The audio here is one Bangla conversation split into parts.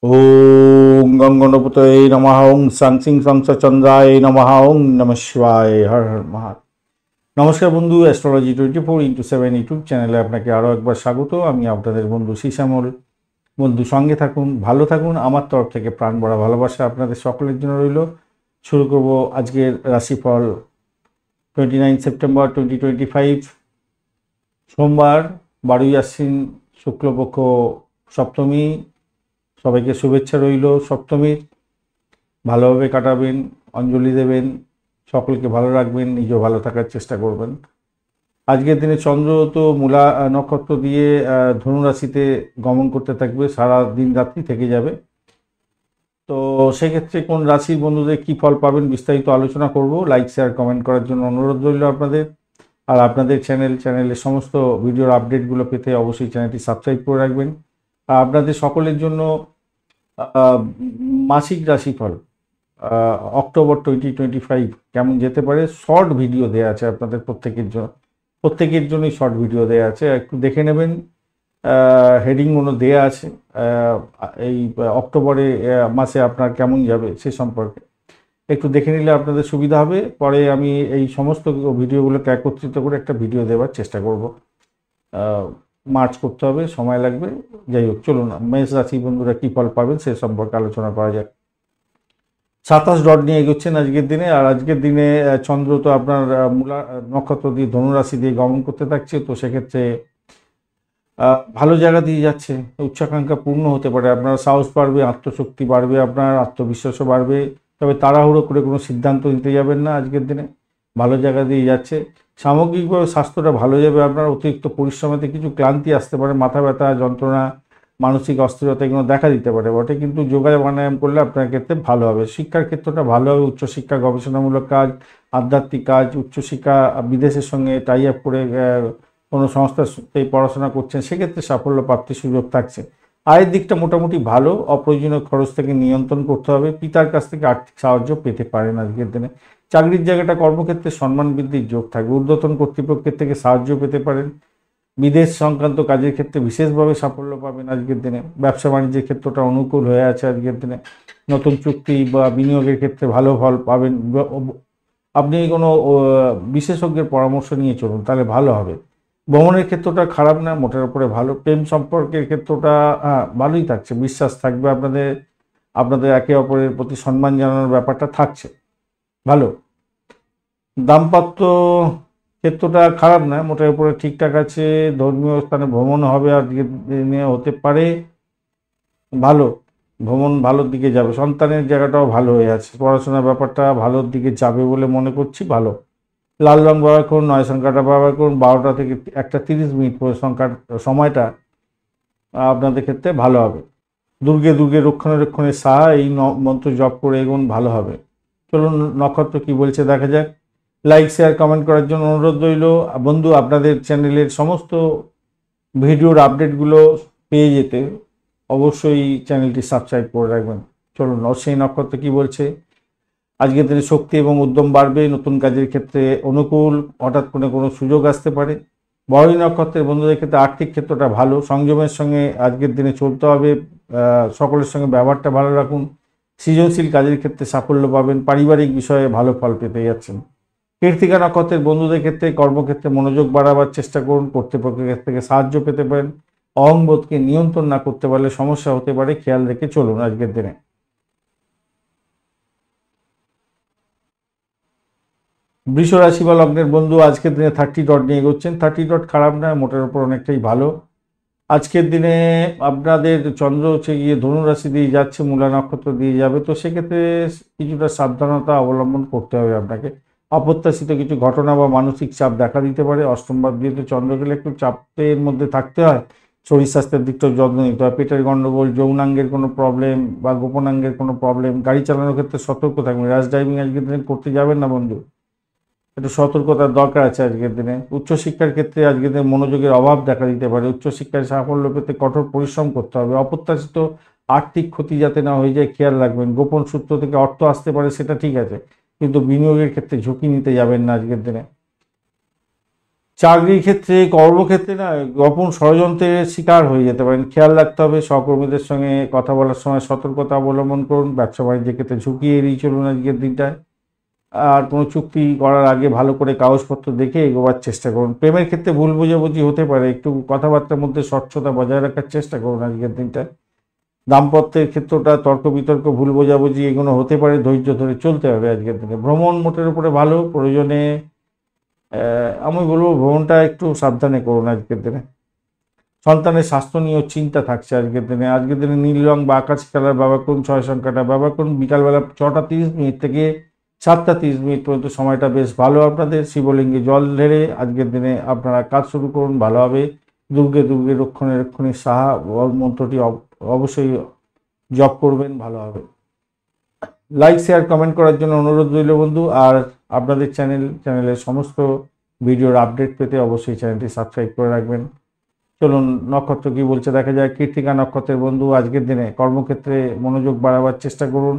ওম গঙ্গনপতয়ে নমঃ ওং সাং সিং চন্দ্রায় নমঃ ওং নমঃ শিবায় হর হর মহাদেব। নমস্কার বন্ধু, অ্যাস্ট্রোলজি 24x7 ইউটিউব চ্যানেলে আপনাকে আরও একবার স্বাগত। আমি আপনাদের বন্ধু শ্যামল। বন্ধু সঙ্গে থাকুন, ভালো থাকুন। আমার তরফ থেকে প্রাণ ভরা ভালোবাসা আপনাদের সকলের জন্য রইল। শুরু করব আজকের রাশিফল 29 সেপ্টেম্বর 2025, সোমবার, 12ই আশ্বিন, শুক্লপক্ষ, সপ্তমী। সবাইকে শুভেচ্ছা রইল সপ্তমীর। ভালোভাবে কাটাবেন, অঞ্জলি দেবেন, সকলকে ভালো রাখবেন, নিজেও ভালো থাকার চেষ্টা করবেন। আজকের দিনে চন্দ্র তো মূলা নক্ষত্র দিয়ে ধনু রাশিতে গমন করতে থাকবে, সারা দিন রাত্রি থেকে যাবে। তো সেক্ষেত্রে কোন রাশির বন্ধুদের কী ফল পাবেন বিস্তারিত আলোচনা করব। লাইক শেয়ার কমেন্ট করার জন্য অনুরোধ রইল আপনাদের। আর আপনাদের চ্যানেলের সমস্ত ভিডিওর আপডেটগুলো পেতে অবশ্যই চ্যানেলটি সাবস্ক্রাইব করে রাখবেন। আর আপনাদের সকলের জন্য মাসিক রাশিফল অক্টোবর 2025 কেমন যেতে পারে শর্ট ভিডিও দেওয়া আছে আপনাদের প্রত্যেকের জন্যই শর্ট ভিডিও দেওয়া আছে, একটু দেখে নেবেন। হেডিংগুলো দেওয়া আছে এই অক্টোবরে মাসে আপনার কেমন যাবে সে সম্পর্কে একটু দেখে নিলে আপনাদের সুবিধা হবে। পরে আমি এই সমস্ত ভিডিওগুলোকে একত্রিত করে একটা ভিডিও দেওয়ার চেষ্টা করব। মার্চ করতে হবে, সময় লাগবে। যাই হোক, চলুন মেষ রাশি বন্ধুরা কী ফল পাবেন সে সম্পর্কে আলোচনা করা যাক। 27 ডট নিয়ে এগোচ্ছেন আজকের দিনে। আর আজকের দিনে চন্দ্র তো আপনার মূলা নক্ষত্র দিয়ে ধনুরাশি দিয়ে গমন করতে থাকছে। তো সেক্ষেত্রে ভালো জায়গা দিয়ে যাচ্ছে, উচ্চাকাঙ্ক্ষা পূর্ণ হতে পারে, আপনার সাহস বাড়বে, আত্মশক্তি বাড়বে, আপনার আত্মবিশ্বাসও বাড়বে। তবে তাড়াহুড়ো করে কোনো সিদ্ধান্ত নিতে যাবেন না আজকের দিনে, ভালো জায়গা দিয়ে যাচ্ছে। সামগ্রিকভাবে স্বাস্থ্যটা ভালো যাবে। আপনার অতিরিক্ত পরিশ্রমেতে কিছু ক্লান্তি আসতে পারে, মাথা ব্যথা, যন্ত্রণা, মানসিক অস্থিরতা এগুলো দেখা দিতে পারে বটে, কিন্তু যোগা প্রাণায়াম করলে আপনার ক্ষেত্রে ভালো হবে। শিক্ষার ক্ষেত্রটা ভালো হবে, উচ্চশিক্ষা, গবেষণামূলক কাজ, আধ্যাত্মিক কাজ, উচ্চশিক্ষা, বিদেশের সঙ্গে টাই আপ করে কোনো সংস্থাতে পড়াশোনা করছেন সেক্ষেত্রে সাফল্য প্রাপ্তির সুযোগ থাকছে। আয়ের দিকটা মোটামুটি ভালো, অপ্রয়োজনীয় খরচ থেকে নিয়ন্ত্রণ করতে হবে। পিতার কাছ থেকে আর্থিক সাহায্য পেতে পারেন আজকের দিনে। চাকরির জায়গাটা, কর্মক্ষেত্রে সম্মান বৃদ্ধির যোগ থাকবে। ঊর্ধ্বতন কর্তৃপক্ষের থেকে সাহায্য পেতে পারেন। বিদেশ সংক্রান্ত কাজের ক্ষেত্রে বিশেষভাবে সাফল্য পাবেন আজকের দিনে। ব্যবসা বাণিজ্যের ক্ষেত্রটা অনুকূল হয়ে আছে আজকের দিনে। নতুন চুক্তি বা বিনিয়োগের ক্ষেত্রে ভালো ফল পাবেন। আপনি কোনো বিশেষজ্ঞের পরামর্শ নিয়ে চলুন, তাহলে ভালো হবে। ভ্রমণের ক্ষেত্রটা খারাপ না, মোটের উপরে ভালো। প্রেম সম্পর্কের ক্ষেত্রটা ভালোই থাকছে, বিশ্বাস থাকবে আপনাদের একে অপরের প্রতি সম্মান জানানোর ব্যাপারটা থাকছে ভালো। দাম্পত্য ক্ষেত্রটা খারাপ না, মোটের উপরে ঠিকঠাক আছে। ধর্মীয় স্থানে ভ্রমণ হবে আজকের দিনে, হতে পারে ভালো। ভ্রমণ ভালোর দিকে যাবে। সন্তানের জায়গাটাও ভালো হয়ে আছে, পড়াশোনার ব্যাপারটা ভালোর দিকে যাবে বলে মনে করছি, ভালো। লাল রং ব্যবহার করুন, নয় সংখ্যাটা ব্যবহার করুন, 12টা থেকে 1:30 পরে সময়টা আপনাদের ক্ষেত্রে ভালো হবে। দুর্গে দুর্গে রক্ষণাবেক্ষণের সাহা, এই মন্ত্র জপ করে এগোন, ভালো হবে। চলুন নক্ষত্র কি বলছে দেখা যাক। লাইক শেয়ার কমেন্ট করার জন্য অনুরোধ রইল। বন্ধু আপনাদের চ্যানেলের সমস্ত ভিডিওর আপডেটগুলো পেয়ে যেতে অবশ্যই চ্যানেলটি সাবস্ক্রাইব করে রাখবেন। চলুন অশ্বিনী নক্ষত্র কি বলছে। আজকের দিনে শক্তি এবং উদ্যম বাড়বে, নতুন কাজের ক্ষেত্রে অনুকূল, হঠাৎ করে কোনো সুযোগ আসতে পারে। বরী নক্ষত্রের বন্ধুদের ক্ষেত্রে আর্থিক ক্ষেত্রটা ভালো, সংযমের সঙ্গে আজকের দিনে চলতে হবে। সকলের সঙ্গে ব্যবহারটা ভালো রাখুন। সৃজনশীল কাজের ক্ষেত্রে সাফল্য পাবেন, পারিবারিক বিষয়ে ভালো ফল পেতে যাচ্ছেন। কৃত্তিকা নক্ষত্রের বন্ধুদের ক্ষেত্রে কর্মক্ষেত্রে মনোযোগ বাড়াবার চেষ্টা করুন, কর্তৃপক্ষের কাছ থেকে সাহায্য পেতে পারেন। অহংবোধকে নিয়ন্ত্রণ না করতে পারলে সমস্যা হতে পারে, খেয়াল রেখে চলুন আজকের দিনে। বৃষ রাশি বা লগ্নের বন্ধু আজকের দিনে 30 ডট নিয়ে এগোচ্ছেন। 30 ডট খারাপ নয়, মোটের উপর অনেকটাই ভালো। আজকের দিনে আপনাদের চন্দ্র হচ্ছে গিয়ে ধনু রাশি দিয়ে যাচ্ছে, মূলা নক্ষত্র দিয়ে যাবে। তো সেক্ষেত্রে কিছুটা সাবধানতা অবলম্বন করতে হবে আপনাকে। অপ্রত্যাশিত কিছু ঘটনা বা মানসিক চাপ দেখা দিতে পারে। অষ্টমভাব যেহেতু চন্দ্র গেলে একটু চাপের মধ্যে থাকতে হয়। শরীর স্বাস্থ্যের দিকটাও যত্ন নিতে হয়। পেটের গণ্ডগোল, যৌনাঙ্গের কোনো প্রবলেম বা গোপনাঙ্গের কোনো প্রবলেম, গাড়ি চালানোর ক্ষেত্রে সতর্ক থাকবেন। র্যাশ ড্রাইভিং আজকের দিনে করতে যাবেন না বন্ধু, একটু সতর্কতার দরকার আছে আজকের দিনে। উচ্চশিক্ষার ক্ষেত্রে আজকের দিনে মনোযোগের অভাব দেখা দিতে পারে। উচ্চশিক্ষায় সাফল্য পেতে কঠোর পরিশ্রম করতে হবে। অপ্রত্যাশিত আর্থিক ক্ষতি যাতে না হয়ে যায় খেয়াল রাখবেন। গোপন সূত্র থেকে অর্থ আসতে পারে, সেটা ঠিক আছে, কিন্তু বিনিয়োগের ক্ষেত্রে ঝুঁকি নিতে যাবেন না আজকের দিনে। চাকরির ক্ষেত্রে, কর্মক্ষেত্রে না গোপন ষড়যন্ত্রের শিকার হয়ে যেতে পারেন, খেয়াল রাখতে হবে। সহকর্মীদের সঙ্গে কথা বলার সময় সতর্কতা অবলম্বন করুন। ব্যবসা বাণিজ্যের ক্ষেত্রে ঝুঁকি এড়িয়ে চলুন আজকের দিনটায়। আর কোনো চুক্তি করার আগে ভালো করে কাগজপত্র দেখে এগোবার চেষ্টা করুন। প্রেমের ক্ষেত্রে ভুল বোঝাবুঝি হতে পারে, একটু কথাবার্তার মধ্যে স্বচ্ছতা বজায় রাখার চেষ্টা করুন আজকের দিনটায়। দাম্পত্যের ক্ষেত্রটা তর্ক বিতর্ক, ভুল বোঝাবুঝি এগুলো হতে পারে, ধৈর্য ধরে চলতে হবে আজকের দিনে। ভ্রমণ মোটের উপরে ভালো, প্রয়োজনে আমি বলবো ভ্রমণটা একটু সাবধানে করুন আজকের দিনে। সন্তানের স্বাস্থ্য নিয়েও চিন্তা থাকছে আজকের দিনে। আজকের দিনে নীল রং বা আকাশি কালার ব্যবহার করুন, 6 সংখ্যাটা ব্যবহার করুন। বিকালবেলা 6টা 30 মিনিট থেকে 7টা 30 মিনিট পর্যন্ত সময়টা বেশ ভালো আপনাদের। শিবলিঙ্গে জল ঢেলে আজকের দিনে আপনারা কাজ শুরু করুন, ভালো হবে। দুর্গে দুর্গে রক্ষণে রক্ষণে সাহা মন্ত্রটি অবশ্যই জপ করবেন, ভালো হবে। লাইক শেয়ার কমেন্ট করার জন্য অনুরোধ রইল বন্ধু। আর আপনাদের চ্যানেলের সমস্ত ভিডিওর আপডেট পেতে অবশ্যই চ্যানেলটি সাবস্ক্রাইব করে রাখবেন। চলুন নক্ষত্র কি বলছে দেখা যায়। কৃত্তিকা নক্ষত্রের বন্ধু আজকের দিনে কর্মক্ষেত্রে মনোযোগ বাড়াবার চেষ্টা করুন।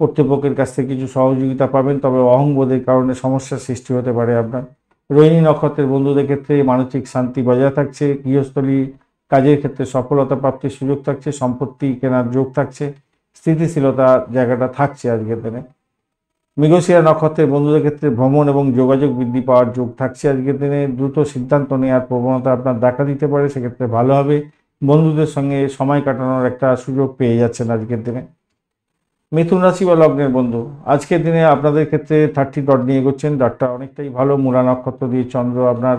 কর্তৃপক্ষের কাছ থেকে কিছু সহযোগিতা পাবেন, তবে অহংবোধের কারণে সমস্যার সৃষ্টি হতে পারে আপনার। রোহিণী নক্ষত্রের বন্ধুদের ক্ষেত্রে মানসিক শান্তি বজায় থাকছে। গৃহস্থলী কাজের ক্ষেত্রে সফলতা প্রাপ্তির সুযোগ থাকছে। সম্পত্তি কেনার যোগ থাকছে। স্থিতিশীলতা জায়গাটা থাকছে আজকের দিনে। মৃগশিরা নক্ষত্রের বন্ধুদের ক্ষেত্রে ভ্রমণ এবং যোগাযোগ বৃদ্ধি পাওয়ার যোগ থাকছে আজকের দিনে। দ্রুত সিদ্ধান্ত নেওয়ার প্রবণতা আপনার দেখা দিতে পারে, সেক্ষেত্রে ভালো হবে। বন্ধুদের সঙ্গে সময় কাটানোর একটা সুযোগ পেয়ে যাচ্ছেন আজকের দিনে। মিথুন রাশি বা লগ্নের বন্ধু আজকের দিনে আপনাদের ক্ষেত্রে 30 ডট নিয়ে এগোচ্ছেন। ডটটা অনেকটাই ভালো। মূলা নক্ষত্র দিয়ে চন্দ্র আপনার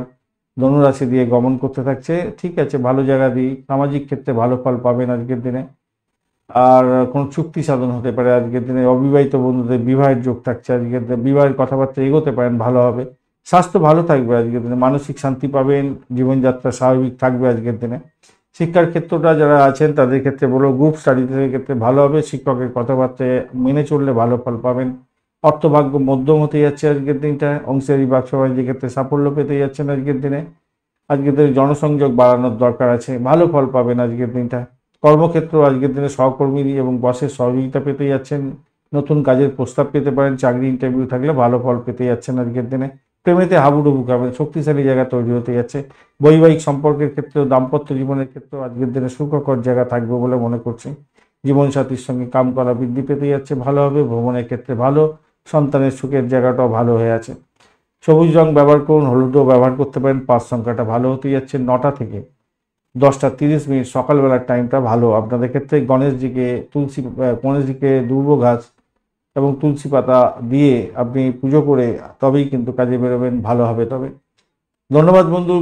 ধনুরাশি দিয়ে গমন করতে থাকছে, ঠিক আছে, ভালো জায়গা দিয়ে সামাজিক ক্ষেত্রে ভালো ফল পাবেন আজকের দিনে। আর কোনো চুক্তি সাধন হতে পারে আজকের দিনে। অবিবাহিত বন্ধুদের বিবাহের যোগ থাকছে আজকের দিনে। বিবাহের কথাবার্তা এগোতে পারেন, ভালো হবে। স্বাস্থ্য ভালো থাকবে আজকের দিনে। মানসিক শান্তি পাবেন। জীবনযাত্রা স্বাভাবিক থাকবে আজকের দিনে। শিক্ষার ক্ষেত্রটা যারা আছেন তাদের ক্ষেত্রে বলো, গ্রুপ স্টাডিজের ক্ষেত্রে ভালো হবে। শিক্ষকের কথাবার্তায় মেনে চললে ভালো ফল পাবেন। অর্থভাগ্য মধ্যম হতে যাচ্ছে আজকের দিনটা। অংশীদারি ব্যবসা বাণিজ্যের ক্ষেত্রে সাফল্য পেতে যাচ্ছেন আজকের দিনে। আজকের দিনে জনসংযোগ বাড়ানোর দরকার আছে, ভালো ফল পাবেন আজকের দিনটা। কর্মক্ষেত্র আজকের দিনে সহকর্মী এবং বসের সহযোগিতা পেতে যাচ্ছেন। নতুন কাজের প্রস্তাব পেতে পারেন। চাকরি ইন্টারভিউ থাকলে ভালো ফল পেতে যাচ্ছেন আজকের দিনে। প্রেমেতে হাবুডুবু খাবেন, শক্তিশালী জায়গা তৈরি হতে যাচ্ছে। বৈবাহিক সম্পর্কের ক্ষেত্রেও, দাম্পত্য জীবনের ক্ষেত্রেও আজকের দিনে সুখকর জায়গা থাকবে বলে মনে করছি। জীবনসাথীর সঙ্গে কাম করা বৃদ্ধি পেতে যাচ্ছে, ভালো হবে। ভ্রমণের ক্ষেত্রে ভালো। সন্তানের সুখের জায়গাটাও ভালো হয়ে আছে। সবুজ রং ব্যবহার করুন, হলুদও ব্যবহার করতে পারেন। 5 সংখ্যাটা ভালো হতে যাচ্ছে। 9টা থেকে 10টা 30 মিনিট সকালবেলার টাইমটা ভালো আপনাদের ক্ষেত্রে। গণেশজিকে দুর্ব ঘাস এবং তুলসী পাতা দিয়ে আপনি পুজো করে তবেই কিন্তু কাজে বেরোবেন, ভালো হবে। তবে ধন্যবাদ বন্ধু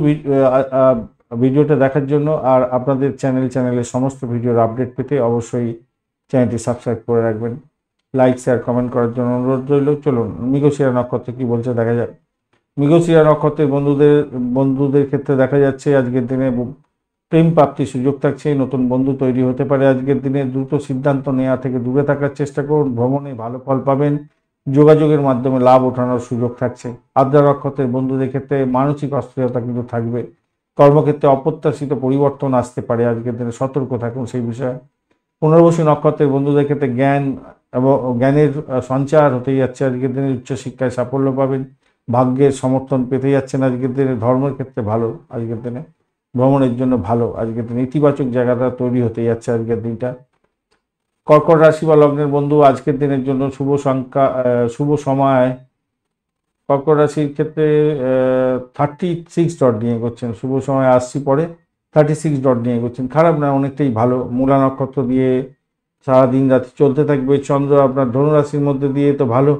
ভিডিওটা দেখার জন্য। আর আপনাদের চ্যানেলের সমস্ত ভিডিওর আপডেট পেতে অবশ্যই চ্যানেলটি সাবস্ক্রাইব করে রাখবেন। লাইক শেয়ার কমেন্ট করার জন্য অনুরোধ রইল। চলুন মৃগশিরা নক্ষত্র কি বলছে দেখা যাক। মৃগশিরা নক্ষত্রের বন্ধুদের ক্ষেত্রে দেখা যাচ্ছে আজকের দিনে প্রেম প্রাপ্তির সুযোগ থাকছে। নতুন বন্ধু তৈরি হতে পারে আজকের দিনে। দ্রুত সিদ্ধান্ত নেওয়া থেকে দূরে থাকার চেষ্টা করুন। ভ্রমণে ভালো ফল পাবেন। যোগাযোগের মাধ্যমে লাভ ওঠানোর সুযোগ থাকছে। আদ্রা নক্ষত্রের বন্ধুদের ক্ষেত্রে মানসিক অস্থিরতা কিন্তু থাকবে। কর্মক্ষেত্রে অপ্রত্যাশিত পরিবর্তন আসতে পারে আজকের দিনে, সতর্ক থাকুন সেই বিষয়ে। পুনর্বসু নক্ষত্রের বন্ধুদের ক্ষেত্রে জ্ঞান এবং জ্ঞানের সঞ্চার হতে যাচ্ছে আজকের দিনে। উচ্চশিক্ষায় সাফল্য পাবেন। ভাগ্যের সমর্থন পেতে যাচ্ছেন আজকের দিনে। ধর্মের ক্ষেত্রে ভালো আজকের দিনে। ভ্রমণের জন্য ভালো আজকের দিন। ইতিবাচক জায়গাটা তৈরি হতে যাচ্ছে আজকের দিনটা। কর্কট রাশি বা লগ্নের বন্ধু আজকের দিনের জন্য শুভ সময় কর্কট রাশির ক্ষেত্রে 36 ডট নিয়ে এগোচ্ছেন। শুভ সময় আসছি পরে। 36 ডট নিয়ে এগোচ্ছেন, খারাপ না, অনেকটাই ভালো। মূলা নক্ষত্র দিয়ে সারাদিন রাত চলতে থাকবে। চন্দ্র আপনার ধনুরাশির মধ্যে দিয়ে তো ভালো।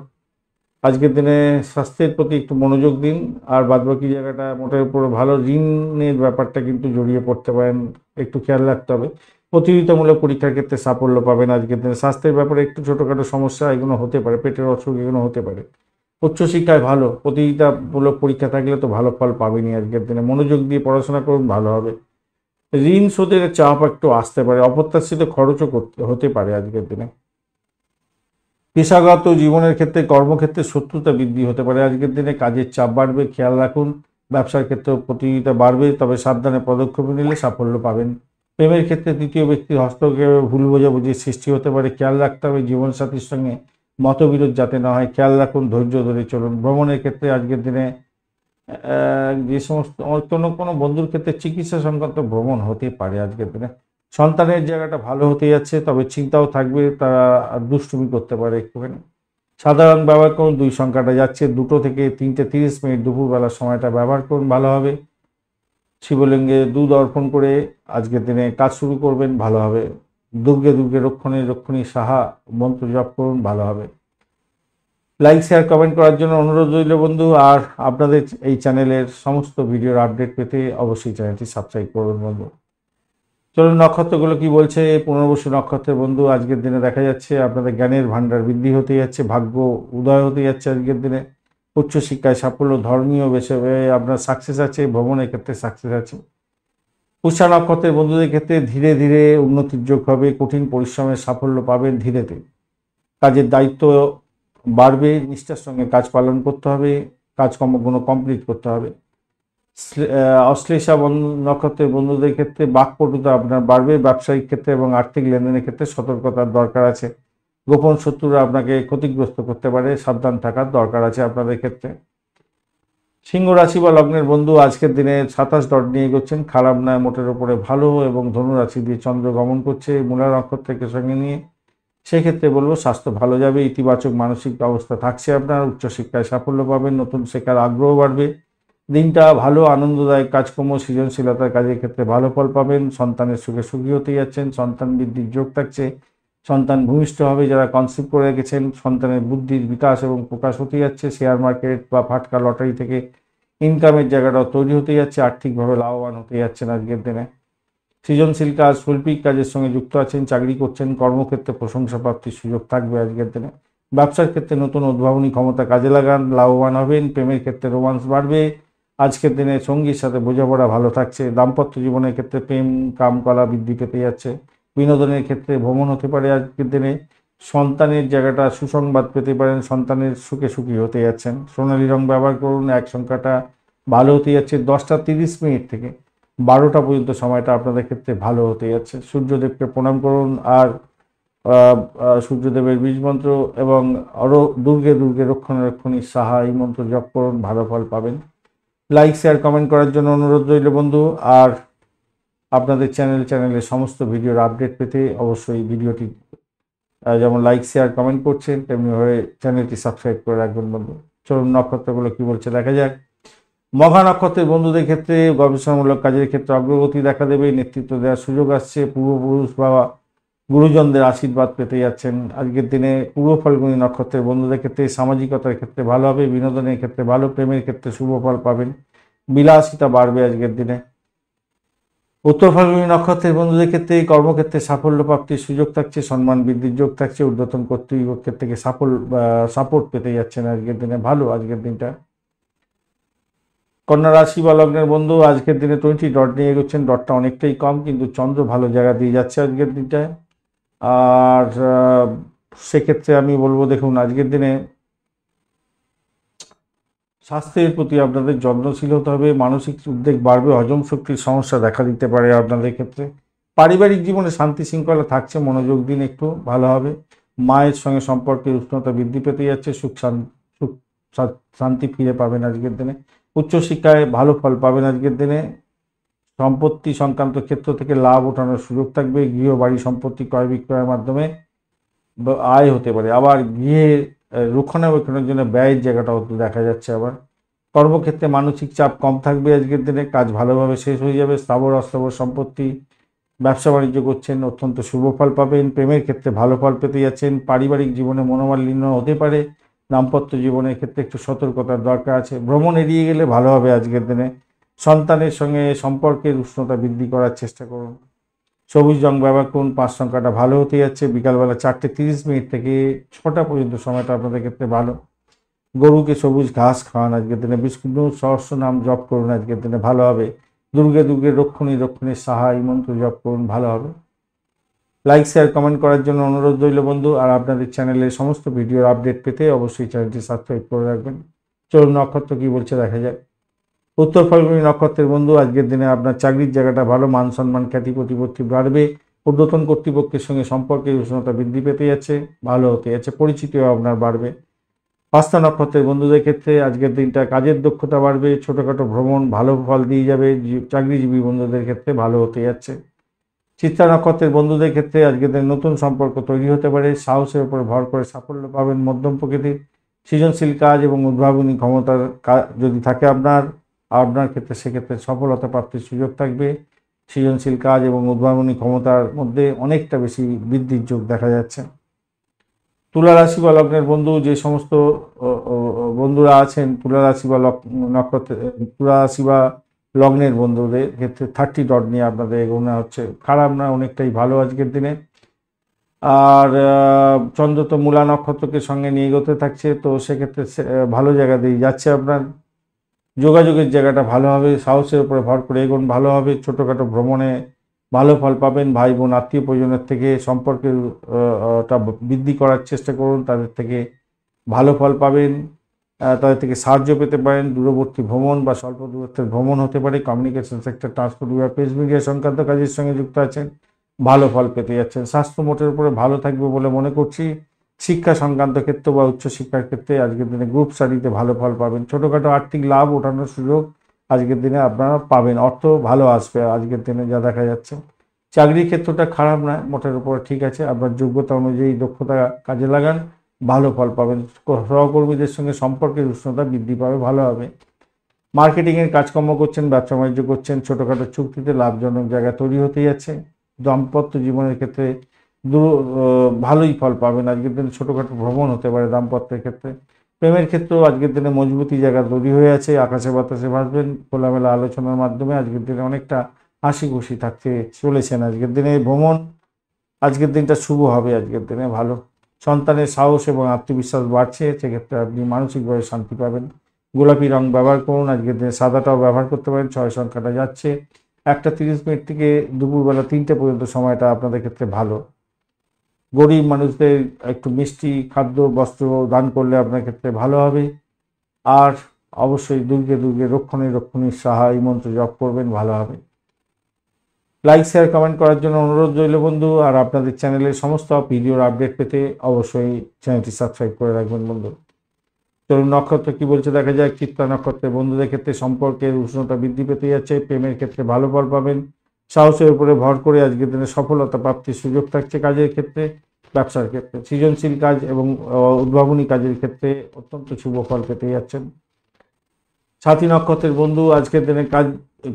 আজকের দিনে স্বাস্থ্যের প্রতি একটু মনোযোগ দিন। আর বাদবাকি জায়গাটা মোটের উপর ভালো। ঋণের ব্যাপারটা কিন্তু জড়িয়ে পড়তে পারেন, একটু খেয়াল রাখতে হবে। প্রতিযোগিতামূলক পরীক্ষার ক্ষেত্রে সাফল্য পাবেন আজকের দিনে। স্বাস্থ্যের ব্যাপারে একটু ছোটোখাটো সমস্যা এগুলো হতে পারে, পেটের অসুখ এগুলো হতে পারে। উচ্চশিক্ষায় ভালো। প্রতিযোগিতামূলক পরীক্ষা থাকলে তো ভালো ফল পাবেনই আজকের দিনে। মনোযোগ দিয়ে পড়াশোনা করুন, ভালো হবে। ঋণ শোধের চাপ একটু আসতে পারে। অপ্রত্যাশিত খরচও হতে পারে আজকের দিনে। পেশাগত জীবনের ক্ষেত্রে, কর্মক্ষেত্রে শত্রুতা বৃদ্ধি হতে পারে আজকের দিনে। কাজের চাপ বাড়বে, খেয়াল রাখুন। ব্যবসার ক্ষেত্রেও প্রতিযোগিতা বাড়বে, তবে সাবধানে পদক্ষেপ নিলে সাফল্য পাবেন। প্রেমের ক্ষেত্রে তৃতীয় ব্যক্তির হস্তক্ষেপে ভুল বোঝাবুঝির সৃষ্টি হতে পারে, খেয়াল রাখতে হবে। জীবনসাথীর সঙ্গে মতবিরোধ যাতে না হয় খেয়াল রাখুন। ধৈর্য ধরে চলুন। ভ্রমণের ক্ষেত্রে আজকের দিনে যে সমস্ত কোনো কোনো বন্ধুর ক্ষেত্রে চিকিৎসা সংক্রান্ত ভ্রমণ হতে পারে আজকের দিনে। সন্তানের জায়গাটা ভালো হতে যাচ্ছে, তবে চিন্তাও থাকবে, তারা দুষ্টুমি করতে পারে একটুখানি। সাধারণ ব্যবহার করুন, 2 সংখ্যাটা যাচ্ছে 2টো থেকে 3:30 মিনিট দুপুরবেলার সময়টা ব্যবহার করুন, ভালো হবে। শিবলিঙ্গে দুধ অর্পণ করে আজকের দিনে কাজ শুরু করবেন, ভালো হবে। দুর্গে দুর্গে রক্ষণে রক্ষণী সাহা মন্ত্র জপ করুন, ভালো হবে। লাইক শেয়ার কমেন্ট করার জন্য অনুরোধ রইল বন্ধু। আর আপনাদের এই চ্যানেলের সমস্ত ভিডিওর আপডেট পেতে অবশ্যই চ্যানেলটি সাবস্ক্রাইব করুন বন্ধু। চলুন নক্ষত্রগুলো কি বলছে। পুনর্বসু নক্ষত্রের বন্ধু, আজকের দিনে দেখা যাচ্ছে আপনাদের জ্ঞানের ভাণ্ডার বৃদ্ধি হতে যাচ্ছে, ভাগ্য উদয় হতে যাচ্ছে আজকের দিনে। উচ্চশিক্ষায় সাফল্য, ধর্মীয় বিষয়ে আপনার সাকসেস আছে, ভ্রমণের ক্ষেত্রে সাকসেস আছে। পুষ্যা নক্ষত্রের বন্ধুদের ক্ষেত্রে ধীরে ধীরে উন্নতির যোগ হবে, কঠিন পরিশ্রমের সাফল্য পাবেন ধীরে ধীরে। কাজের দায়িত্ব বাড়বে, নিষ্ঠার সঙ্গে কাজ পালন করতে হবে, কাজকর্মগুলো কমপ্লিট করতে হবে। অশ্লেষা নক্ষত্রের বন্ধুদের ক্ষেত্রে বাকপটুতা আপনার বাড়বে, ব্যবসায়িক ক্ষেত্রে এবং আর্থিক লেনদেনের ক্ষেত্রে সতর্কতার দরকার আছে। গোপন শত্রুরা আপনাকে ক্ষতিগ্রস্ত করতে পারে, সাবধান থাকার দরকার আছে আপনাদের ক্ষেত্রে। সিংহ রাশি বা লগ্নের বন্ধু, আজকের দিনে 27 ডট নিয়ে এগোচ্ছেন, খারাপ নয়, মোটের ওপরে ভালো। এবং ধনু রাশি দিয়ে চন্দ্র গমন করছে মূলা নক্ষত্রকে সঙ্গে নিয়ে। সেক্ষেত্রে বলবো স্বাস্থ্য ভালো যাবে, ইতিবাচক মানসিক অবস্থা থাকছে আপনার, উচ্চশিক্ষায় সাফল্য পাবেন, নতুন শেখার আগ্রহ বাড়বে। দিনটা ভালো, আনন্দদায়ক কাজকর্ম, সৃজনশীলতার কাজের ক্ষেত্রে ভালো ফল পাবেন। সন্তানের সুখে সুখী হতে যাচ্ছেন, সন্তান বৃদ্ধির যোগ থাকছে, সন্তান ভূমিষ্ঠ হবে। যারা কনসিভ করে রেখেছেন, সন্তানের বুদ্ধির বিকাশ এবং প্রকাশ হতে যাচ্ছে। শেয়ার মার্কেট বা ফাটকা লটারি থেকে ইনকামের জায়গাটাও তৈরি হতে যাচ্ছে, আর্থিকভাবে লাভবান হতে যাচ্ছেন আজকের দিনে। সৃজনশীল কাজ, শৈল্পিক কাজের সঙ্গে যুক্ত আছেন, চাকরি করছেন, কর্মক্ষেত্রে প্রশংসা প্রাপ্তির সুযোগ থাকবে আজকের দিনে। ব্যবসার ক্ষেত্রে নতুন উদ্ভাবনী ক্ষমতা কাজে লাগান, লাভবান হবেন। প্রেমের ক্ষেত্রে রোমান্স বাড়বে। আজকের দিনে সঙ্গীর সাথে বোঝাপড়া ভালো থাকছে। দাম্পত্য জীবনের ক্ষেত্রে প্রেম কামকলা বৃদ্ধি পেতে যাচ্ছে। বিনোদনের ক্ষেত্রে ভ্রমণ হতে পারে আজকের দিনে। সন্তানের জায়গাটা সুসংবাদ পেতে পারেন, সন্তানের সুখে সুখী হতে যাচ্ছেন। সোনালী রং ব্যবহার করুন, এক সংখ্যাটা ভালো হতে যাচ্ছে। 10:30 মিনিট থেকে 12টা পর্যন্ত সময়টা আপনাদের ক্ষেত্রে ভালো হতে যাচ্ছে। সূর্যদেবকে প্রণাম করুন, আর সূর্যদেবের বীজ মন্ত্র এবং আরও দুর্গে দুর্গে রক্ষণী সাহা এই মন্ত্র জপ করুন, ভালো ফল পাবেন। লাইক শেয়ার কমেন্ট করার জন্য অনুরোধ রইল বন্ধু। আর আপনাদের চ্যানেলের সমস্ত ভিডিওর আপডেট পেতে অবশ্যই ভিডিওটি যেমন লাইক শেয়ার কমেন্ট করছেন, তেমনিভাবে চ্যানেলটি সাবস্ক্রাইব করে রাখবেন বন্ধু। চলুন নক্ষত্রগুলো কি বলছে দেখা যাক। মঘা নক্ষত্রের বন্ধুদের ক্ষেত্রে গবেষণামূলক কাজের ক্ষেত্রে অগ্রগতি দেখা দেবে, নেতৃত্ব দেওয়ার সুযোগ আসছে। পূর্বপুরুষ বা গুরুজনদের আশীর্বাদ পেতে যাচ্ছেন আজকের দিনে। পূর্ব ফাল্গুনী নক্ষত্রের বন্ধুদের ক্ষেত্রে সামাজিকতার ক্ষেত্রে ভালো হবে, বিনোদনের ক্ষেত্রে ভালো, প্রেমের ক্ষেত্রে শুভ ফল পাবেন, বিলাসিতা বাড়বে আজকের দিনে। উত্তর ফাল্গুনী নক্ষত্রের বন্ধুদের ক্ষেত্রে কর্মক্ষেত্রে সাফল্য প্রাপ্তির সুযোগ থাকছে, সম্মান বৃদ্ধির যোগ থাকছে, ঊর্ধ্বতন কর্তৃপক্ষের থেকে সাপোর্ট পেতে যাচ্ছেন আজকের দিনে, ভালো আজকের দিনটা। কন্যা রাশি বা লগ্নের বন্ধু, আজকের দিনে 20 ডট নিয়ে এগোচ্ছেন, ডটটা অনেকটাই কম, কিন্তু চন্দ্র ভালো জায়গা দিয়ে যাচ্ছে আজকের দিনটায়। আর সেক্ষেত্রে আমি বলবো দেখুন আজকের দিনে স্বাস্থ্যের প্রতি আপনাদের যত্নশীল হতে হবে, মানসিক উদ্বেগ বাড়বে, হজম শক্তির সমস্যা দেখা দিতে পারে আপনাদের ক্ষেত্রে। পারিবারিক জীবনে শান্তি শৃঙ্খলা থাকছে, মনোযোগ দিন একটু, ভালো হবে। মায়ের সঙ্গে সম্পর্কের উষ্ণতা বৃদ্ধি পেতে যাচ্ছে, সুখ শান্তি ফিরে পাবেন আজকের দিনে। উচ্চশিক্ষায় ভালো ফল পাবেন আজকের দিনে। সম্পত্তি সংক্রান্ত ক্ষেত্র থেকে লাভ ওঠানোর সুযোগ থাকবে, গৃহ বাড়ি সম্পত্তি ক্রয় বিক্রয়ের মাধ্যমে আয় হতে পারে। আবার গৃহে রক্ষণাবেক্ষণের জন্য ব্যয়ের জায়গাটাও দেখা যাচ্ছে। আবার কর্মক্ষেত্রে মানসিক চাপ কম থাকবে আজকের দিনে, কাজ ভালোভাবে শেষ হয়ে যাবে। স্থাবর অস্থাবর সম্পত্তি ব্যবসা বাণিজ্য করছেন, অত্যন্ত শুভ ফল পাবেন। প্রেমের ক্ষেত্রে ভালো ফল পেতে যাচ্ছেন। পারিবারিক জীবনে মনোমালিন্য হতে পারে, দাম্পত্য জীবনের ক্ষেত্রে একটু সতর্কতার দরকার আছে। ভ্রমণ এড়িয়ে গেলে ভালো হবে আজকের দিনে। সন্তানের সঙ্গে সম্পর্কের উষ্ণতা বৃদ্ধি করার চেষ্টা করুন। সবুজ রং ব্যবহার করুন, 5 সংখ্যাটা ভালো হতে যাচ্ছে। বিকালবেলা 4:30 মিনিট থেকে 6টা পর্যন্ত সময়টা আপনাদের ক্ষেত্রে ভালো। গরুকে সবুজ ঘাস খাওয়ান আজকের দিনে। বিষ্ণু সহস্র নাম জপ করুন আজকের দিনে, ভালো হবে। দুর্গে দুর্গে রক্ষণী সাহা এই মন্ত্র জপ করুন, ভালো হবে। লাইক শেয়ার কমেন্ট করার জন্য অনুরোধ রইল বন্ধু। আর আপনাদের চ্যানেলের সমস্ত ভিডিওর আপডেট পেতে অবশ্যই চ্যানেলটি সাবস্ক্রাইব করে রাখবেন। চলুন নক্ষত্র কি বলছে দেখা যায়। উত্তর ফাল্গুনী নক্ষত্রের বন্ধু, আজকের দিনে আপনার চাকরির জায়গাটা ভালো, মান সম্মান খ্যাতি প্রতিপত্তি বাড়বে। ঊর্ধ্বতন কর্তৃপক্ষের সঙ্গে সম্পর্কের উষ্ণতা বৃদ্ধি পেতে যাচ্ছে, ভালো হতে যাচ্ছে। পরিচিতিও আপনার বাড়বে। হস্তা নক্ষত্রের বন্ধুদের ক্ষেত্রে আজকের দিনটা কাজের দক্ষতা বাড়বে, ছোটোখাটো ভ্রমণ ভালো ফল দিয়ে যাবে, চাকরিজীবী বন্ধুদের ক্ষেত্রে ভালো হতে যাচ্ছে। চিত্রা নক্ষত্রের বন্ধুদের ক্ষেত্রে আজকের দিনে নতুন সম্পর্ক তৈরি হতে পারে, সাহসের উপর ভর করে সাফল্য পাবেন। মধ্যম প্রকৃতির সৃজনশীল কাজ এবং উদ্ভাবনী ক্ষমতার যদি থাকে আপনার ক্ষেত্রে, সেক্ষেত্রে সফলতা প্রাপ্তির সুযোগ থাকবে। সৃজনশীল কাজ এবং উদ্ভাবনী ক্ষমতার মধ্যে অনেকটা বেশি বৃদ্ধির যোগ দেখা যাচ্ছে। তুলা রাশি বা লগ্নের বন্ধু যে সমস্ত বন্ধুরা আছেন তুলা রাশি বা নক্ষত্রের তুলা রাশি বা লগ্নের বন্ধুদের ক্ষেত্রে 30 ডট নিয়ে আপনাদের এগোনো হচ্ছে, খারাপ না, অনেকটাই ভালো আজকের দিনে। আর চন্দ্র তো মূলা নক্ষত্রকে সঙ্গে নিয়ে এগোতে থাকছে, তো সেক্ষেত্রে ভালো জায়গা দিয়ে যাচ্ছে। আপনার যোগাযোগের জায়গাটা ভালো হবে, সাহসের উপরে ভর করে এগোন ভালো হবে। ছোটোখাটো ভ্রমণে ভালো ফল পাবেন। ভাই বোন আত্মীয় পরিজনের থেকে সম্পর্কের টা বৃদ্ধি করার চেষ্টা করুন, তাদের থেকে ভালো ফল পাবেন, তাদের থেকে সাহায্য পেতে পারেন। দূরবর্তী ভ্রমণ বা স্বল্প দূরত্বের ভ্রমণ হতে পারে। কমিউনিকেশন সেক্টর, ট্রান্সপোর্ট বা প্রেস মিডিয়া সংক্রান্ত কাজের সঙ্গে যুক্ত আছেন, ভালো ফল পেতে যাচ্ছেন। স্বাস্থ্য মোটের উপরে ভালো থাকবে বলে মনে করছি। শিক্ষা সংক্রান্ত ক্ষেত্র বা উচ্চশিক্ষার ক্ষেত্রে আজকের দিনে গ্রুপ স্টাডিতে ভালো ফল পাবেন। ছোটোখাটো আর্থিক লাভ ওঠানোর সুযোগ আজকের দিনে আপনারা পাবেন, অর্থ ভালো আসবে আজকের দিনে যা দেখা যাচ্ছে। চাকরির ক্ষেত্রটা খারাপ নয়, মোটের উপর ঠিক আছে। আপনার যোগ্যতা অনুযায়ী দক্ষতা কাজে লাগান, ভালো ফল পাবেন। সহকর্মীদের সঙ্গে সম্পর্কের উষ্ণতা বৃদ্ধি পাবে, ভালো হবে। মার্কেটিংয়ের কাজকর্ম করছেন, ব্যবসা বাণিজ্য করছেন, ছোটোখাটো চুক্তিতে লাভজনক জায়গা তৈরি হতে যাচ্ছে। দাম্পত্য জীবনের ক্ষেত্রে ভালোই ফল পাবেন আজকের দিনে। ছোটোখাটো ভ্রমণ হতে পারে দাম্পত্যের ক্ষেত্রে। প্রেমের ক্ষেত্রেও আজকের দিনে মজবুতি জায়গা তৈরি হয়ে আছে, আকাশে বাতাসে ভাসবেন। খোলামেলা আলোচনার মাধ্যমে আজকের দিনে অনেকটা হাসি খুশি থাকতে চলেছেন। আজকের দিনে ভ্রমণ, আজকের দিনটা শুভ হবে, আজকের দিনে ভালো। সন্তানের সাহস এবং আত্মবিশ্বাস বাড়ছে, সেক্ষেত্রে আপনি মানসিকভাবে শান্তি পাবেন। গোলাপি রং ব্যবহার করুন, আজকের দিনে সাদাটাও ব্যবহার করতে পারেন। 6 সংখ্যাটা যাচ্ছে। 1:30 থেকে দুপুরবেলা 3টে পর্যন্ত সময়টা আপনাদের ক্ষেত্রে ভালো। গরিব মানুষদের একটু মিষ্টি খাদ্য বস্ত্র দান করলে আপনার ক্ষেত্রে ভালো হবে। আর অবশ্যই দুর্গে দুর্গে রক্ষণে রক্ষণী সাহা এই মন্ত্র জপ করবেন, ভালো হবে। লাইক শেয়ার কমেন্ট করার জন্য অনুরোধ রইল বন্ধু। আর আপনাদের চ্যানেলের সমস্ত ভিডিওর আপডেট পেতে অবশ্যই চ্যানেলটি সাবস্ক্রাইব করে রাখবেন বন্ধু। চলুন নক্ষত্র কি বলছে দেখা যায়। চিত্রা নক্ষত্রের বন্ধুদের ক্ষেত্রে সম্পর্কের উষ্ণতা বৃদ্ধি পেতে যাচ্ছে, প্রেমের ক্ষেত্রে ভালো ফল পাবেন। সাহসের উপরে ভর করে আজকের দিনে সফলতা প্রাপ্তির সুযোগ থাকছে কাজের ক্ষেত্রে, ব্যবসার ক্ষেত্রে। সৃজনশীল কাজ এবং উদ্ভাবনী কাজের ক্ষেত্রে অত্যন্ত শুভ ফল পেতে যাচ্ছেন। সাথী নক্ষত্রের বন্ধু আজকের দিনে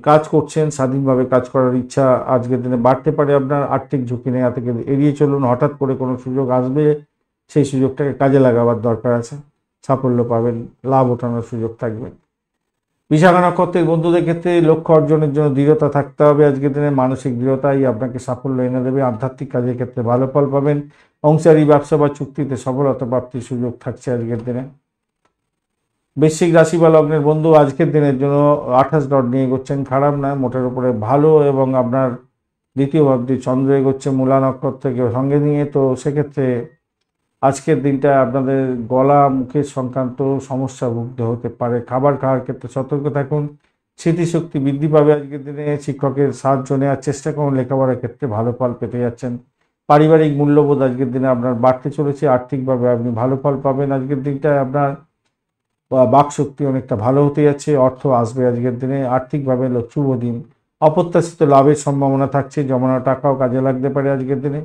কাজ করছেন, স্বাধীনভাবে কাজ করার ইচ্ছা আজকের দিনে বাড়তে পারে আপনার। আর্থিক ঝুঁকি নেওয়া থেকে এড়িয়ে চলুন। হঠাৎ করে কোনো সুযোগ আসবে, সেই সুযোগটাকে কাজে লাগাবার দরকার আছে। সাফল্য পাবেন, লাভ ওঠানোর সুযোগ থাকবে। বিশাখা নক্ষত্রের বন্ধুদের ক্ষেত্রে লক্ষ্য অর্জনের জন্য দৃঢ়তা থাকতে হবে। আজকের দিনে মানসিক দৃঢ়তাই আপনাকে সাফল্য এনে দেবে। আধ্যাত্মিক কাজের ক্ষেত্রে ভালো ফল পাবেন। অংশীদারি ব্যবসা বা চুক্তিতে সফলতা প্রাপ্তির সুযোগ থাকছে আজকের দিনে। বৃশ্চিক রাশি বা লগ্নের বন্ধু আজকের দিনের জন্য 28 ডট নিয়ে এগোচ্ছেন, খারাপ নয়, মোটের উপরে ভালো। এবং আপনার দ্বিতীয় ভাবটি চন্দ্র এগোচ্ছে মূলা নক্ষত্রকে সঙ্গে নিয়ে, তো সেক্ষেত্রে আজকের দিনটা আপনাদের গলা মুখের সংক্রান্ত সমস্যা ভুগতে হতে পারে। খাবার খাওয়ার ক্ষেত্রে সতর্ক থাকুন। স্মৃতিশক্তি বৃদ্ধি পাবে আজকের দিনে। শিক্ষকের সাহায্য নেওয়ার চেষ্টা করুন, লেখাপড়ার ক্ষেত্রে ভালো ফল পেতে যাচ্ছেন। পারিবারিক মূল্যবোধ আজকের দিনে আপনার বাড়তে চলেছে। আর্থিকভাবে আপনি ভালো ফল পাবেন আজকের দিনটায়। আপনার বাকশক্তি অনেকটা ভালো হতে যাচ্ছে, অর্থ আসবে আজকের দিনে। আর্থিকভাবে শুভ দিন। অপ্রত্যাশিত লাভের সম্ভাবনা থাকছে, জমানো টাকাও কাজে লাগতে পারে আজকের দিনে।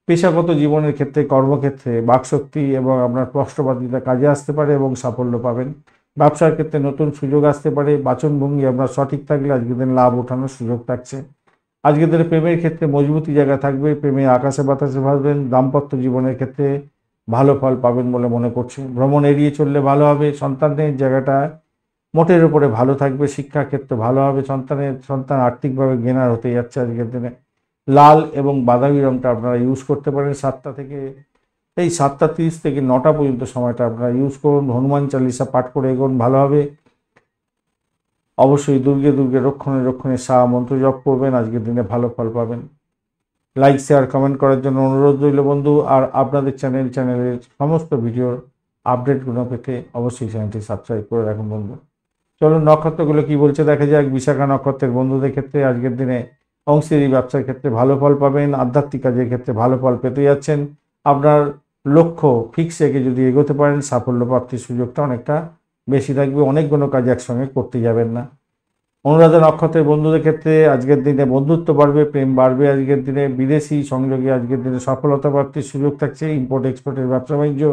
পেশাগত জীবনের ক্ষেত্রে, কর্মক্ষেত্রে বাকশক্তি এবং আপনার স্পষ্টবাদিতা কাজে আসতে পারে এবং সাফল্য পাবেন। ব্যবসার ক্ষেত্রে নতুন সুযোগ আসতে পারে। বাচনভঙ্গি আপনার সঠিক থাকলে আজকের দিন লাভ ওঠানোর সুযোগ থাকছে। আজকের দিনে প্রেমের ক্ষেত্রে মজবুতি জায়গা থাকবে, প্রেমে আকাশে বাতাসে ভাসবেন। দাম্পত্য জীবনের ক্ষেত্রে ভালো ফল পাবেন বলে মনে করছি। ভ্রমণ এড়িয়ে চললে ভালো হবে। সন্তানের জায়গাটা মোটের উপরে ভালো থাকবে। শিক্ষার ক্ষেত্রে ভালো হবে। সন্তান আর্থিকভাবে গেনার হতে যাচ্ছে আজকের দিনে। লাল এবং বাদামি রঙটা আপনারা ইউজ করতে পারেন। 7:30 থেকে 9টা পর্যন্ত সময়টা আপনারা ইউজ করুন। হনুমান চালিসা পাঠ করে এগোন, ভালো হবে। অবশ্যই দুর্গে দুর্গে রক্ষণে রক্ষণে সাহা মন্ত্র জপ করবেন, আজকের দিনে ভালো ফল পাবেন। লাইক শেয়ার কমেন্ট করার জন্য অনুরোধ রইল বন্ধু। আর আপনাদের চ্যানেলের সমস্ত ভিডিওর আপডেটগুলো পেতে অবশ্যই চ্যানেলটি সাবস্ক্রাইব করে রাখুন বন্ধু। চলুন নক্ষত্রগুলো কি বলছে দেখা যাক। বিশাখা নক্ষত্রের বন্ধুদের ক্ষেত্রে আজকের দিনে অংশীদারি ব্যবসার ক্ষেত্রে ভালো ফল পাবেন। আধ্যাত্মিক কাজের ক্ষেত্রে ভালো ফল পেতে যাচ্ছেন। আপনার লক্ষ্য ফিক্স রেখে যদি এগোতে পারেন সাফল্য প্রাপ্তির সুযোগটা অনেকটা বেশি থাকবে। অনেকগুলো কাজ একসঙ্গে করতে যাবেন না। অনুরাধা নক্ষত্রের বন্ধুদের ক্ষেত্রে আজকের দিনে বন্ধুত্ব বাড়বে, প্রেম বাড়বে। আজকের দিনে বিদেশি সংযোগে আজকের দিনে সফলতা প্রাপ্তির সুযোগ থাকছে। ইম্পোর্ট এক্সপোর্টের ব্যবসা বাণিজ্য